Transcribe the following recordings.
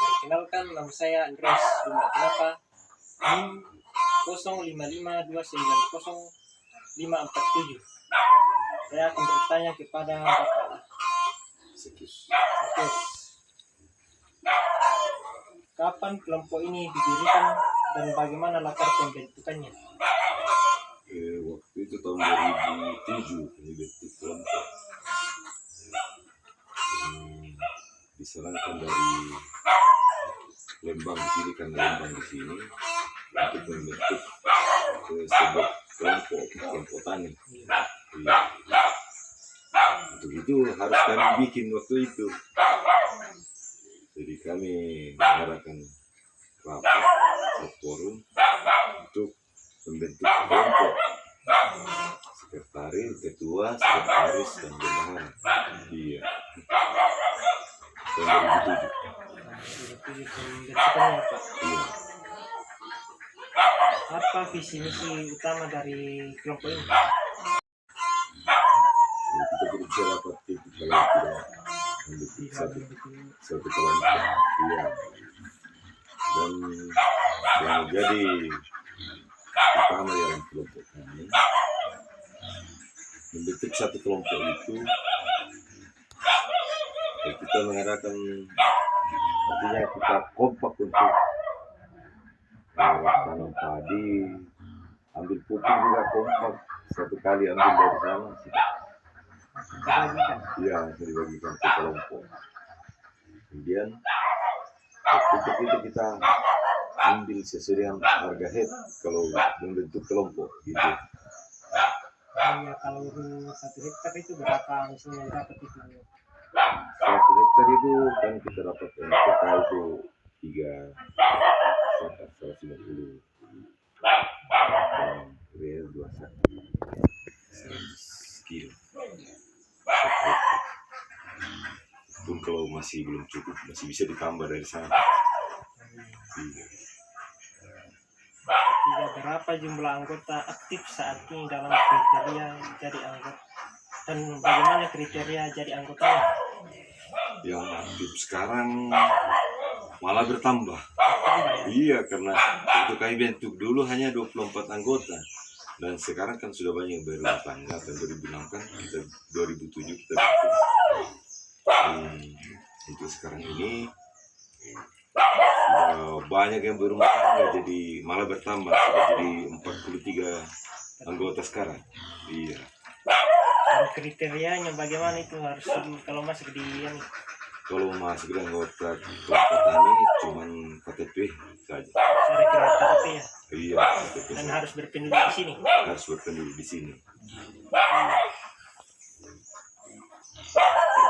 Perkenalkan, nama saya Andreas Dumba Kenapa NIM 0552900547. Saya akan bertanya kepada Bapak Sakius. Kapan kelompok ini didirikan dan bagaimana latar pembentukannya? Waktu itu tahun 2007 dibentuk kelompok. Disarankan dari Lembang di sini, karena Lembang di sini untuk membentuk sebuah kelompok tani. Untuk itu harus kami bikin waktu itu. Jadi kami mengadakan rapat forum untuk membentuk kelompok. Sekretaris, ketua, sekretaris, dan bendahara. Iya. Tahun 2007. Iya. Apa visi misi utama dari kelompok ini? Kita bisa dapat itu kalau tidak membentuk satu kelompok. Iya. Dan yang jadi utama dalam kelompok kami, membentuk satu kelompok itu, kita mengadakan, artinya kita kompak untuk tanam padi, ambil pupuk juga kompak, satu kali ambil dari sana. Iya, dibagikan ke kelompok. Kemudian pupuk itu kita ambil sesuai dengan harga head kalau membentuk kelompok gitu. Iya, kalau 1 hektar itu berapa misalnya dapat itu? 1 hektar itu kan kita dapat NPK itu 350 dan real 100 kilo. Pun kalau masih belum cukup, masih bisa ditambah dari sana. Iya. Berapa jumlah anggota aktif saat ini dalam kriteria jadi anggota, dan bagaimana kriteria jadi anggotanya? Yang aktif sekarang malah bertambah. Iya, karena untuk kami bentuk dulu hanya 24 anggota. Dan sekarang kan sudah banyak yang berumah tangga. Tahun 2006 kan, 2007 kita bentuk. Untuk sekarang ini banyak yang berumah tangga, jadi malah bertambah, sudah jadi 43 anggota sekarang. Iya. Dan kriterianya bagaimana itu harus kalau masuk di yang? Kalau masuk di anggota kelompok tani cuman KTP saja. Ada KTP ya? Iya, KTP. Dan harus berpenduduk di sini? Harus berpenduduk di sini.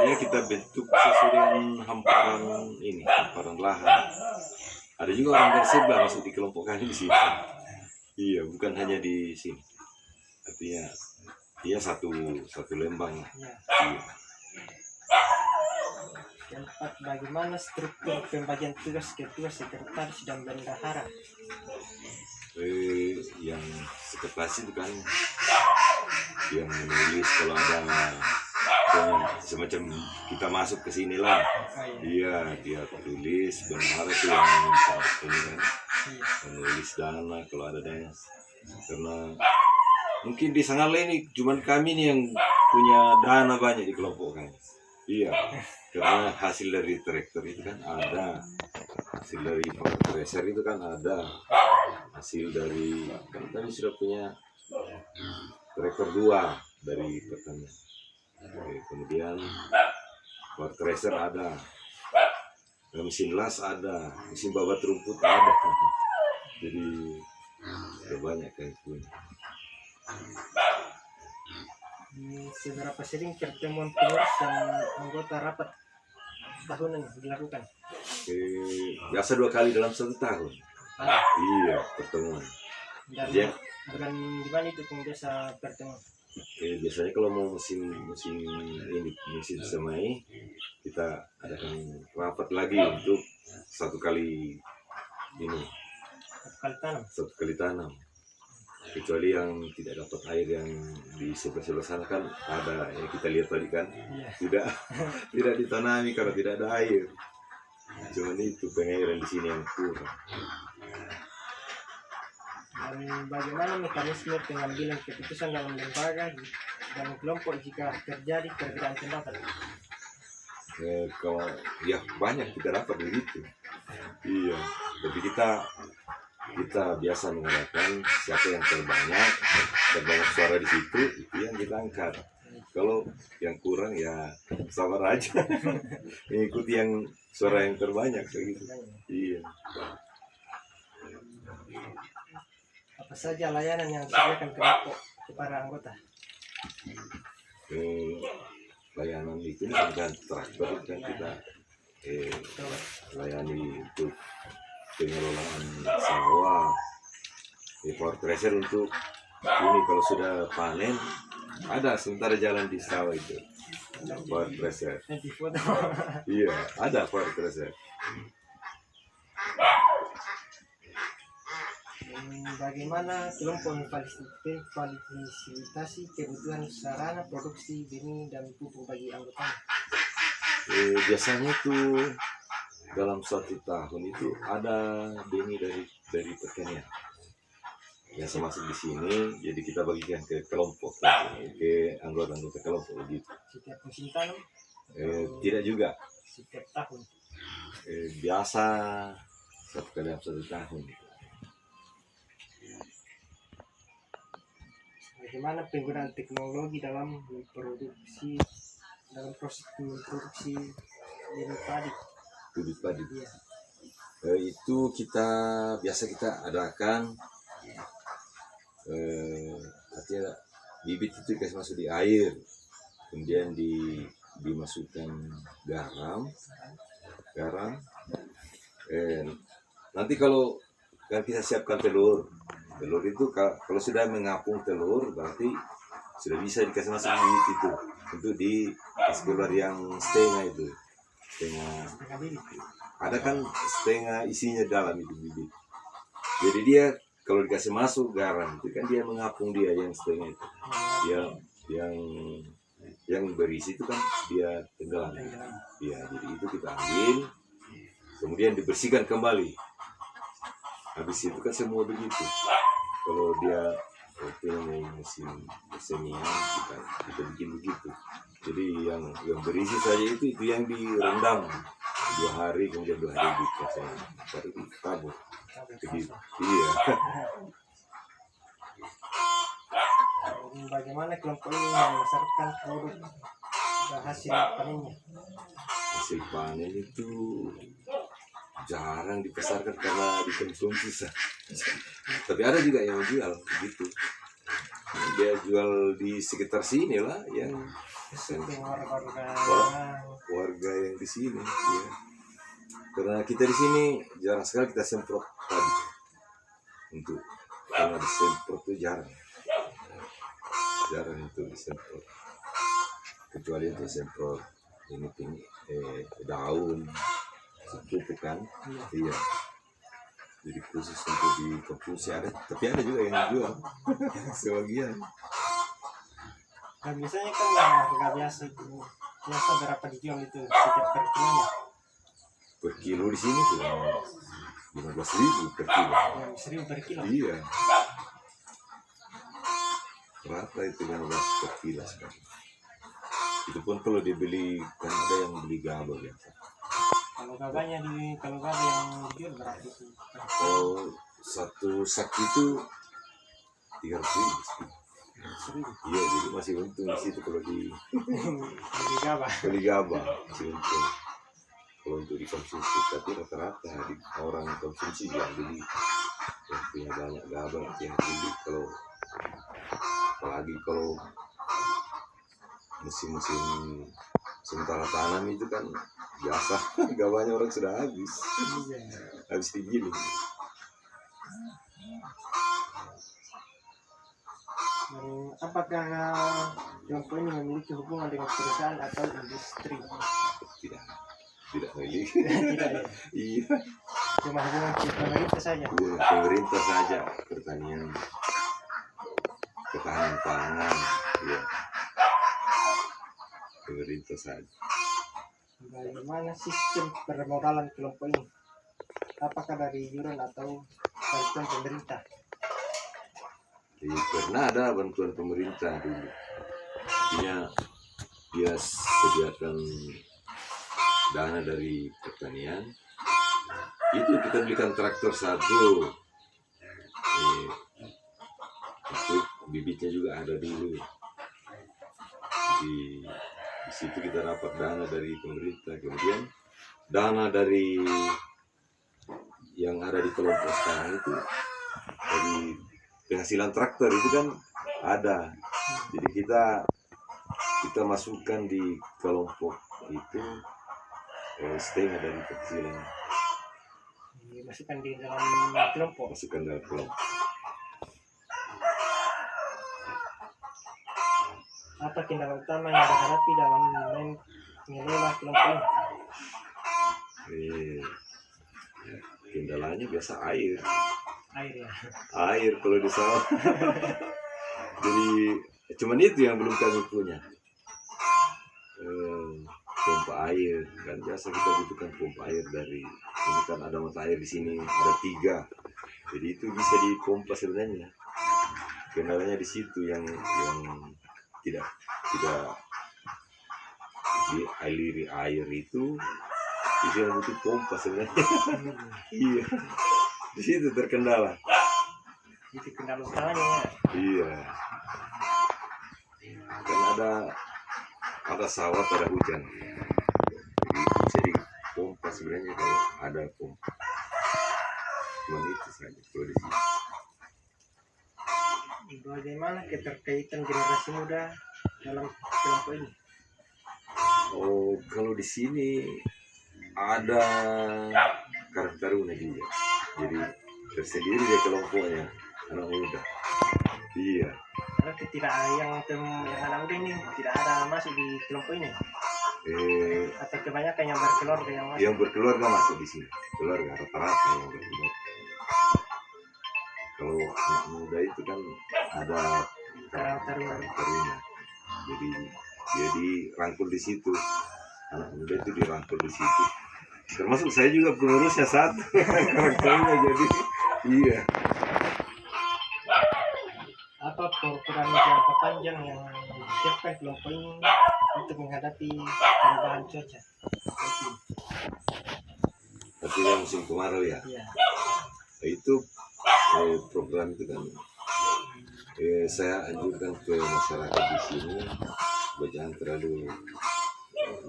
Artinya kita bentuk sesuai dengan hamparan ini, hamparan lahan. Ada juga orang dari sebelah masuk di kelompok kami di sini. Iya, bukan hanya di sini. Artinya dia satu Lembang. Ya. Iya. Yang 4, bagaimana struktur pembagian tugas ketua, sekretaris, dan bendahara? Yang sekretaris itu kan yang menulis kalau ada semacam kita masuk ke sini lah. Iya, dia tulis. Bendahara itu yang menulis dana kalau ada dana. Karena mungkin di sana ini cuman kami nih yang punya dana banyak di kelompok kami. Iya, karena hasil dari traktor itu kan ada, hasil dari tracer itu kan ada, hasil dari kan kami sudah punya traktor 2 dari pertanian. Kemudian power tracer ada, mesin las ada, mesin babat rumput ada. Jadi sudah banyak yang punya. Seberapa sering pertemuan pengurus dan anggota rapat tahunan dilakukan? Biasa 2 kali dalam 1 tahun. Iya, pertemuan. Dan bukan di mana itu biasa pertemuan? Biasanya kalau mau musim semai, kita adakan rapat lagi untuk 1 kali ini. 1 kali tanam. Kecuali yang tidak dapat air, yang di sebelah sana kan ada yang kita lihat tadi kan, tidak ditanami karena tidak ada air. Cuman itu pengairan di sini yang kurang. Dan bagaimana mekanisme pengambilan keputusan dalam lembaga dan kelompok jika terjadi perbedaan pendapat? Kalau ya banyak kita dapat begitu. Iya, tapi kita biasa mengatakan siapa yang terbanyak suara di situ itu yang kita angkat. Kalau yang kurang ya sabar aja, mengikuti yang suara yang terbanyak kayak gitu. Iya. Apa saja layanan yang disediakan kelompok kepada anggota? Layanan itu misalkan traktor kan kita layani untuk pengelolaan sawah, power thresher untuk ini kalau sudah panen ada sementara jalan di sawah itu power thresher. Iya, ada power thresher. Bagaimana kelompok memfasilitasi kebutuhan sarana produksi benih dan pupuk bagi anggota? Biasanya itu dalam suatu tahun itu ada benih dari pertanian. Biasa masuk di sini, jadi kita bagikan ke kelompok, ke anggota kelompok begitu. Setiap musim tanam? Tidak juga. Setiap tahun? Biasa satu kali dalam satu tahun. Bagaimana penggunaan teknologi dalam proses memproduksi bibit padi? Bibit padi. Iya. Itu biasa kita adakan, artinya bibit itu dikasih masuk di air, kemudian dimasukkan garam. Nanti kalau kan kita siapkan telur itu kalau sudah mengapung telur berarti sudah bisa dikasih masuk bibit itu untuk dikasih keluar yang setengah itu, ada kan setengah isinya dalam itu bibit. Jadi dia kalau dikasih masuk garam itu kan dia mengapung dia yang setengah itu, yang berisi itu kan dia tenggelam. Ya, jadi itu kita ambil, kemudian dibersihkan kembali. Habis itu kan semua begitu. Kalau dia musim kesenian kita bikin begitu. Jadi yang berisi saja itu yang direndam 2 hari, kemudian 2 hari dikasih baru ditabur. Begitu. Iya. Bagaimana kelompok ini memasarkan produk hasil panennya? Hasil panen itu jarang dipasarkan karena dikonsumsi. Tapi ada juga yang jual begitu. Dia jual di sekitar sini lah, yang warga yang di sini. Ya. Karena kita di sini jarang sekali kita semprot padi. Karena disemprot itu jarang itu disemprot. Kecuali itu semprot ini daun, pupuk kan. Iya. Jadi khusus untuk dikonsumsi ada, tapi ada juga yang jual sebagian. Nah, biasanya kan harga biasa berapa dijual itu setiap per kilonya? Per kilo di sini sudah 15.000 per kilo. 15.000 per kilo? Iya. Rata itu 15 per kilo sekarang. Itu pun kalau dibeli, kan ada yang beli gabah biasa. Kalau gabah yang dijual berapa itu? Kalau satu sak itu 300.000. Iya, jadi masih untung di situ kalau beli gabah masih untung. Kalau untuk dikonsumsi, tapi rata-rata orang konsumsi yang beli, yang punya banyak gabah yang beli. Apalagi kalau musim-musim sementara tanam itu kan biasa gabahnya orang sudah habis digiling. Apakah kelompok ini memiliki hubungan dengan perusahaan atau industri? Tidak memiliki. Tidak ya? Iya. Cuma hubungan pemerintah saja? Iya, pemerintah saja, pertanian, ketahanan pangan, ya. Pemerintah saja. Bagaimana sistem permodalan kelompok ini? Apakah dari iuran atau bantuan pemerintah? Pernah ada bantuan pemerintah dulu. Artinya dia sediakan dana dari pertanian. Itu kita belikan traktor satu. Untuk bibitnya juga ada dulu. Di situ kita dapat dana dari pemerintah. Kemudian dana dari yang ada di kelompok sekarang itu dari penghasilan traktor itu kan ada. Jadi kita masukkan di kelompok itu setengah dari penghasilan. Masukkan di dalam kelompok. Masukkan dalam kelompok. Apa kendala utama yang dihadapi dalam mengelola kelompok ini? Kendalanya biasa air. Air ya. Air kalau di sawah. Jadi cuman itu yang belum kami punya. Pompa air kan biasa kita butuhkan pompa air dari ini kan ada mata air di sini ada 3, jadi itu bisa dipompa sebenarnya. Kendalanya di situ yang tidak dialiri air itu yang butuh pompa sebenarnya. Iya, di situ terkendala. Itu kendala utamanya ya. Iya, karena ada sawah, ada hujan, jadi bisa dipompa sebenarnya kalau ada pompa. Cuma itu saja kalau di sini. Bagaimana keterkaitan generasi muda dalam kelompok ini? Oh, kalau di sini ada Karang Taruna juga, jadi tersendiri di kelompoknya anak muda. Iya. Karena tidak yang anak muda ini tidak ada masuk di kelompok ini. Atau kebanyakan yang berkeluarga yang masuk. Yang berkeluarga masuk di sini, keluarga rata-rata yang berkeluarga. Kalau anak muda itu kan ada Karang Taruna, jadi rangkul di situ. Anak muda itu dirangkul di situ. Termasuk saya juga pengurusnya satu. Karang Taruna, jadi iya. Apa program jangka panjang yang disiapkan kelompok ini untuk menghadapi perubahan cuaca? Tapi yang musim kemarau ya. Iya. Itu program itu kan saya anjurkan ke masyarakat di sini jangan terlalu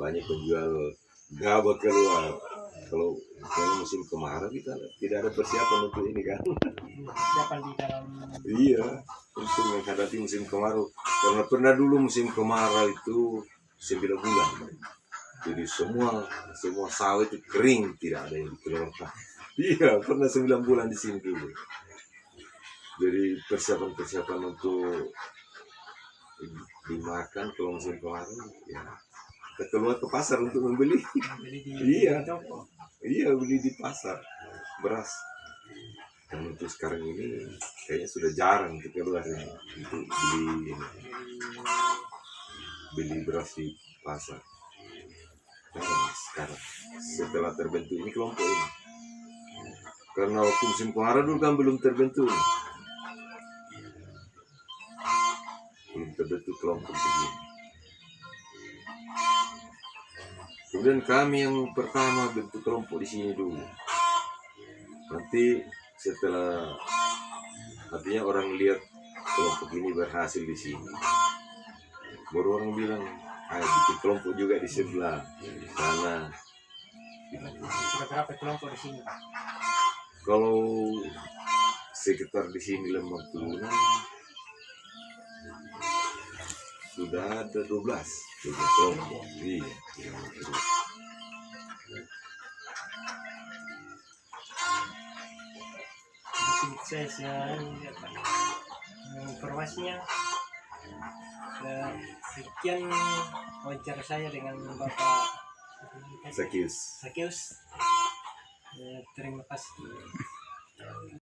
banyak menjual gabah keluar. Kalau musim kemarau kita tidak ada persiapan untuk ini kan. Persiapan di dalam. Iya, untuk menghadapi musim kemarau. Karena pernah dulu musim kemarau itu 9 bulan. Jadi semua sawah itu kering, tidak ada yang dikeluarkan. Iya, pernah 9 bulan di sini dulu. Jadi persiapan untuk dimakan kalau musim kemarau, ya kita keluar ke pasar untuk membeli. Iya, beli di pasar beras. Dan untuk sekarang ini kayaknya sudah jarang untuk keluar untuk beli beras di pasar. Sekarang setelah terbentuk ini kelompok ini, karena waktu musim kemarau dulu kan belum terbentuk kelompok begini. Kemudian kami yang pertama bentuk kelompok di sini dulu. Nanti setelah artinya orang lihat kelompok ini berhasil di sini, baru orang bilang, ayo bikin kelompok juga di sebelah di sana. Sudah berapa kelompok di sini? Kalau sekitar di sini Lembang Turunan sudah ada 12 kelompok. Iya. Sukses ya informasinya. Sekian wawancara saya dengan Bapak Sakius. Terima kasih.